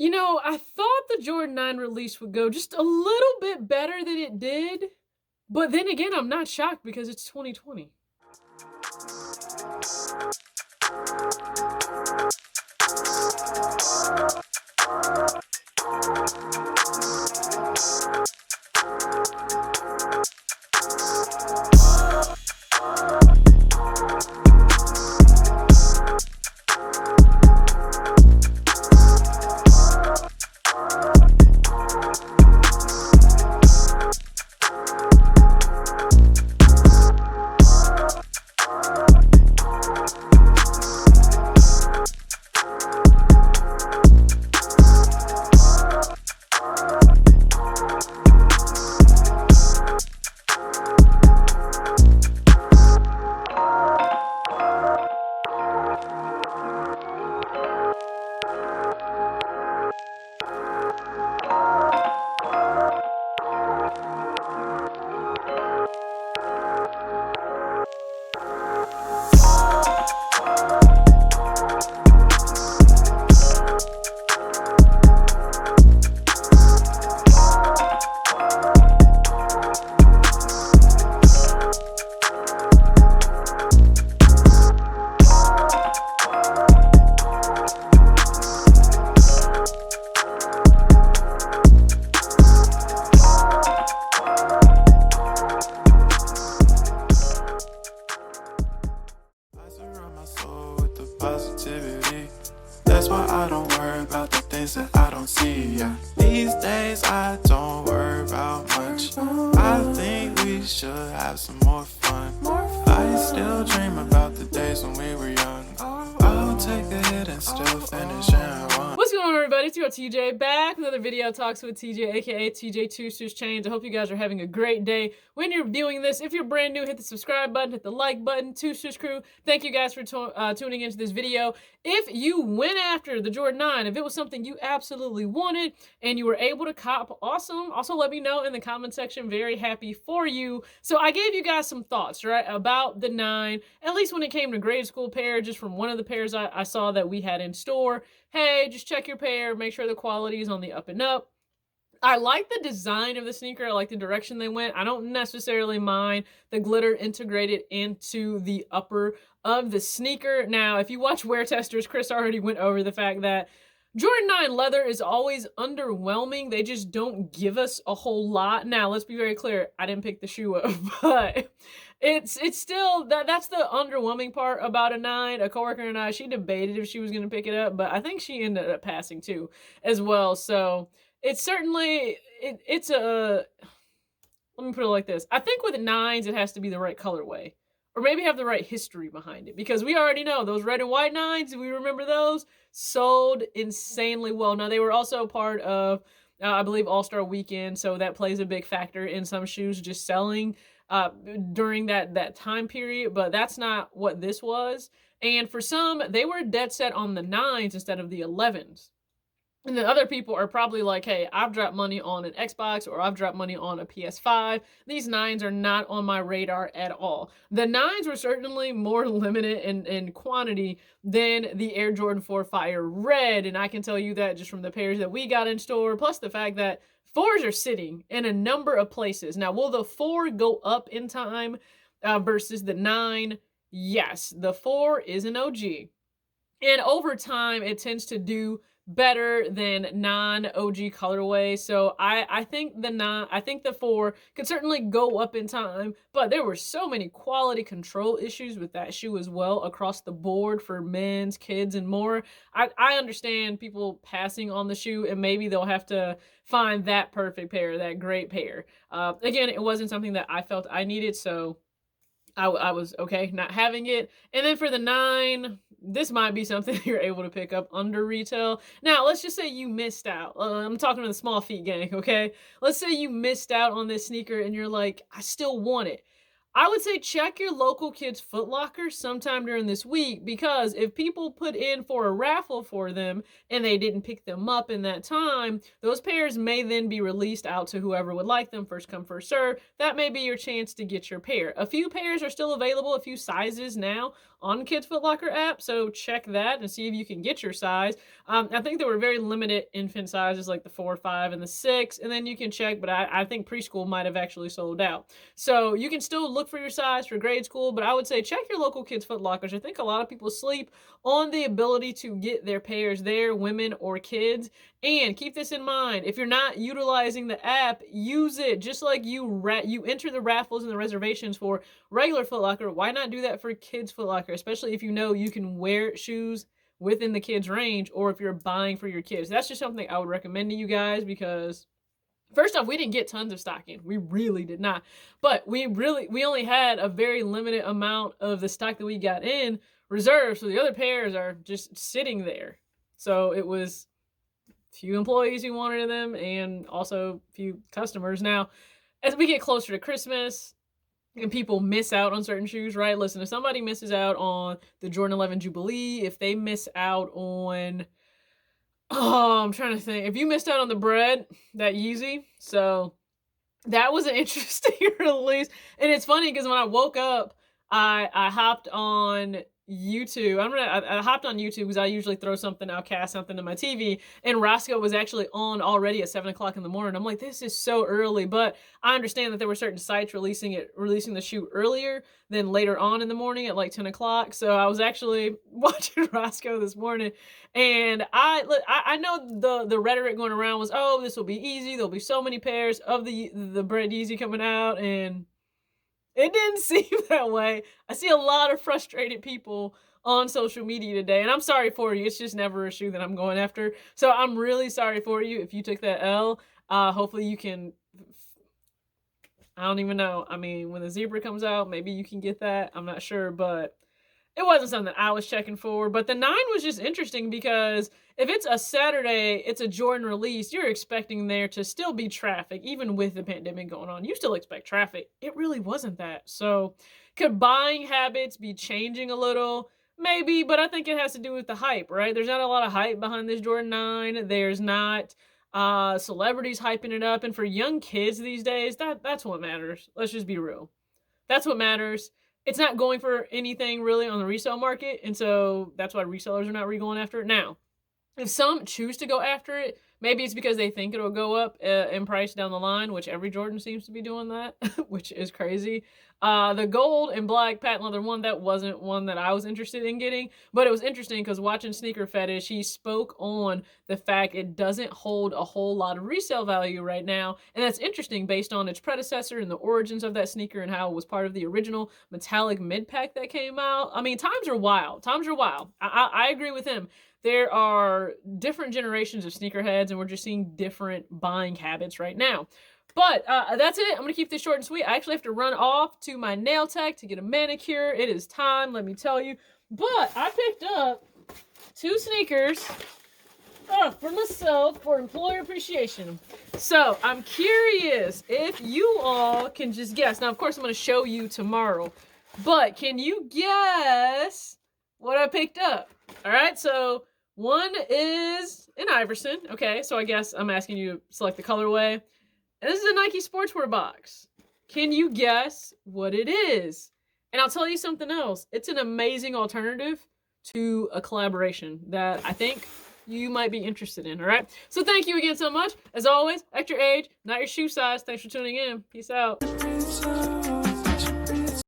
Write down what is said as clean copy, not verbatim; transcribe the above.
You know, I thought the Jordan 9 release would go just a little bit better than it did, but then again, I'm not shocked because it's 2020. Positivity. That's why I don't worry about the things that I don't see. Yeah. These days I don't worry about much. I think we should have some more fun. I still dream about the days when we were young. I'll take a hit and still finish and one. What's going on, everybody? It's your TJ back with another video. Talks with TJ, aka TJ TwoStoosh Chains. I hope you guys are having a great day when you're viewing this. If you're brand new, hit the subscribe button, hit the like button. TwoStoosh crew, thank you guys for tuning into this video. If you went after the Jordan 9, if it was something you absolutely wanted and you were able to cop, awesome. Also, let me know in the comment section. Very happy for you. So I gave you guys some thoughts, right, about the 9, at least when it came to grade school pair, just from one of the pairs I saw that we had in store. Hey, just check your pair, make sure the quality is on the up and up. I like the design of the sneaker. I like the direction they went. I don't necessarily mind the glitter integrated into the upper of the sneaker. Now, if you watch Wear Testers, Chris already went over the fact that Jordan 9 leather is always underwhelming. They just don't give us a whole lot. Now, let's be very clear. I didn't pick the shoe up, but it's still, that's the underwhelming part about a 9. A coworker and I, she debated if she was going to pick it up, but I think she ended up passing too as well. So it's certainly, it's a, let me put it like this. I think with 9s, it has to be the right colorway. Or maybe have the right history behind it. Because we already know those red and white 9s, we remember those, sold insanely well. Now, they were also part of, I believe, All-Star Weekend. So that plays a big factor in some shoes just selling during that time period. But that's not what this was. And for some, they were dead set on the 9s instead of the 11s. And then other people are probably like, hey, I've dropped money on an Xbox or I've dropped money on a PS5. These 9s are not on my radar at all. The 9s were certainly more limited in quantity than the Air Jordan 4 Fire Red. And I can tell you that just from the pairs that we got in store, plus the fact that 4s are sitting in a number of places. Now, will the 4 go up in time versus the 9? Yes, the 4 is an OG. And over time, it tends to do better than non-OG colorway. So I think the 4 could certainly go up in time, but there were so many quality control issues with that shoe as well across the board for men's, kids, and more. I understand people passing on the shoe, and maybe they'll have to find that perfect pair, that great pair. Again, it wasn't something that I felt I needed, so I was okay not having it. And then for the 9, this might be something you're able to pick up under retail. Now, let's just say you missed out. I'm talking to the small feet gang, okay? Let's say you missed out on this sneaker and you're like, I still want it. I would say check your local Kids Foot Locker sometime during this week, because if people put in for a raffle for them and they didn't pick them up in that time, those pairs may then be released out to whoever would like them, first come, first serve. That may be your chance to get your pair. A few pairs are still available, a few sizes now on Kids Foot Locker app, so check that and see if you can get your size. I think there were very limited infant sizes, like the 4, 5, and the 6, and then you can check, but I think preschool might have actually sold out. So you can still look for your size for grade school, but I would say check your local Kids Foot Lockers. I think a lot of people sleep on the ability to get their pairs there, women or kids. And keep this in mind, if you're not utilizing the app, use it. Just like you enter the raffles and the reservations for regular Foot Locker, why not do that for Kids Foot Locker, especially if you know you can wear shoes within the kids range, or if you're buying for your kids. That's just something I would recommend to you guys, because first off, we didn't get tons of stock in. We really did not. But we only had a very limited amount of the stock that we got in reserved, so the other pairs are just sitting there. So it was few employees who wanted them, and also few customers. Now, as we get closer to Christmas and people miss out on certain shoes, right? Listen, if somebody misses out on the Jordan 11 Jubilee, if they miss out on, I'm trying to think, if you missed out on the bread, that Yeezy, so that was an interesting release. And it's funny because when I woke up, I hopped on YouTube. I hopped on YouTube because I usually throw something, I'll cast something to my TV, and Roscoe was actually on already at 7 o'clock in the morning. I'm like, this is so early, but I understand that there were certain sites releasing the shoe earlier than later on in the morning at like 10 o'clock. So I was actually watching Roscoe this morning, and I know the rhetoric going around was, oh, this will be easy. There'll be so many pairs of the Bread Yeezy coming out, and it didn't seem that way. I see a lot of frustrated people on social media today, and I'm sorry for you. It's just never a shoe that I'm going after. So I'm really sorry for you if you took that L. Hopefully you can, I don't even know. I mean, when the Zebra comes out, maybe you can get that. I'm not sure, but it wasn't something I was checking for. But the 9 was just interesting because if it's a Saturday, it's a Jordan release, you're expecting there to still be traffic, even with the pandemic going on. You still expect traffic. It really wasn't that. So could buying habits be changing a little? Maybe, but I think it has to do with the hype, right? There's not a lot of hype behind this Jordan 9. There's not celebrities hyping it up. And for young kids these days, that's what matters. Let's just be real. That's what matters. It's not going for anything really on the resale market, and so that's why resellers are not really going after it. Now, if some choose to go after it, maybe it's because they think it'll go up in price down the line, which every Jordan seems to be doing that, which is crazy. The gold and black patent leather one, that wasn't one that I was interested in getting, but it was interesting because watching Sneaker Fetish, he spoke on the fact it doesn't hold a whole lot of resale value right now, and that's interesting based on its predecessor and the origins of that sneaker and how it was part of the original metallic mid-pack that came out. I mean, times are wild. Times are wild. I agree with him. There are different generations of sneakerheads, and we're just seeing different buying habits right now. But that's it. I'm going to keep this short and sweet. I actually have to run off to my nail tech to get a manicure. It is time, let me tell you. But I picked up 2 sneakers for myself for employer appreciation. So I'm curious if you all can just guess. Now, of course, I'm going to show you tomorrow. But can you guess what I picked up? All right, so one is an Iverson. Okay, so I guess I'm asking you to select the colorway. And this is a Nike Sportswear box. Can you guess what it is? And I'll tell you something else. It's an amazing alternative to a collaboration that I think you might be interested in, all right? So thank you again so much. As always, act your age, not your shoe size. Thanks for tuning in. Peace out.